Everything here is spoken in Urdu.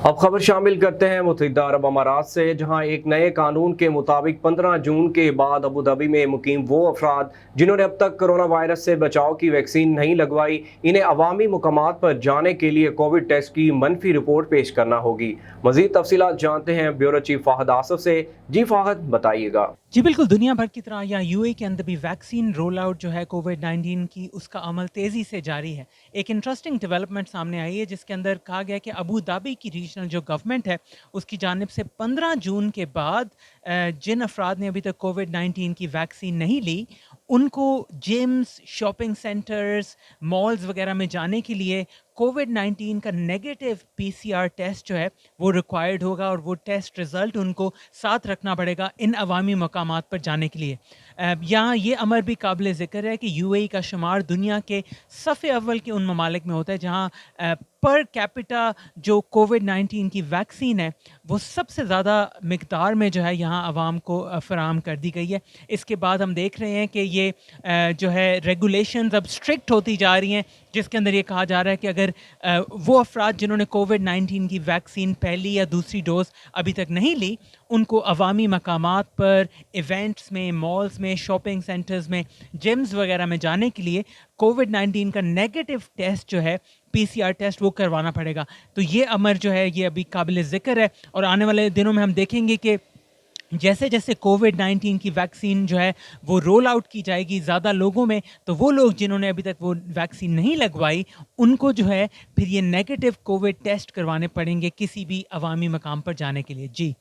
اب خبر شامل کرتے ہیں متحدہ عرب امارات سے، جہاں ایک نئے قانون کے مطابق 15 جون کے بعد ابوظہبی میں مقیم وہ افراد جنہوں نے اب تک کرونا وائرس سے بچاؤ کی ویکسین نہیں لگوائی، انہیں عوامی مقامات پر جانے کے لیے کووڈ ٹیسٹ کی منفی رپورٹ پیش کرنا ہوگی۔ مزید تفصیلات جانتے ہیں بیورو چیف فاہد آصف سے۔ جی فاہد، بتائیے گا۔ جی بالکل، دنیا بھر کی طرح یا یو اے کے اندر بھی ویکسین رول آؤٹ جو ہے کووڈ 19 کی، اس کا عمل تیزی سے جاری ہے۔ ایک انٹرسٹنگ ڈیولپمنٹ سامنے آئی ہے جس کے اندر کہا گیا کہ ابوظہبی کی ریجنل جو گورنمنٹ ہے اس کی جانب سے 15 جون کے بعد جن افراد نے ابھی تک کووڈ 19 کی ویکسین نہیں لی، ان کو جمز، شاپنگ سینٹرز، مالز وغیرہ میں جانے کے لیے کووڈ 19 کا نیگیٹو پی سی آر ٹیسٹ جو ہے وہ ریکوائرڈ ہوگا، اور وہ ٹیسٹ رزلٹ ان کو ساتھ رکھنا پڑے گا ان عوامی مقامات پر جانے کے لیے۔ یہاں یہ امر بھی قابل ذکر ہے کہ یو اے ای کا شمار دنیا کے صف اول کے ان ممالک میں ہوتا ہے جہاں پر کیپٹا جو کووڈ 19 کی ویکسین ہے وہ سب سے زیادہ مقدار میں جو ہے یہاں عوام کو فراہم کر دی گئی ہے۔ اس کے بعد ہم دیکھ رہے ہیں کہ یہ جو ہے ریگولیشنز اب اسٹرکٹ ہوتی جا رہی ہیں، جس کے اندر یہ کہا جا رہا ہے کہ اگر وہ افراد جنہوں نے کووڈ 19 کی ویکسین پہلی یا دوسری ڈوز ابھی تک نہیں لی، ان کو عوامی مقامات پر، ایونٹس میں، مالز میں، شاپنگ سینٹرز میں، جمز وغیرہ میں جانے کے لیے کووڈ 19 کا نیگیٹو ٹیسٹ جو ہے پی سی آر ٹیسٹ وہ کروانا پڑے گا۔ تو یہ امر جو ہے یہ ابھی قابل ذکر ہے، اور آنے والے دنوں میں ہم دیکھیں گے کہ جیسے جیسے کووڈ 19 کی ویکسین جو ہے وہ رول آؤٹ کی جائے گی زیادہ لوگوں میں، تو وہ لوگ جنہوں نے ابھی تک وہ ویکسین نہیں لگوائی ان کو جو ہے پھر یہ نیگیٹو کووڈ ٹیسٹ کروانے پڑیں گے کسی بھی عوامی مقام پر جانے کے لیے۔ جی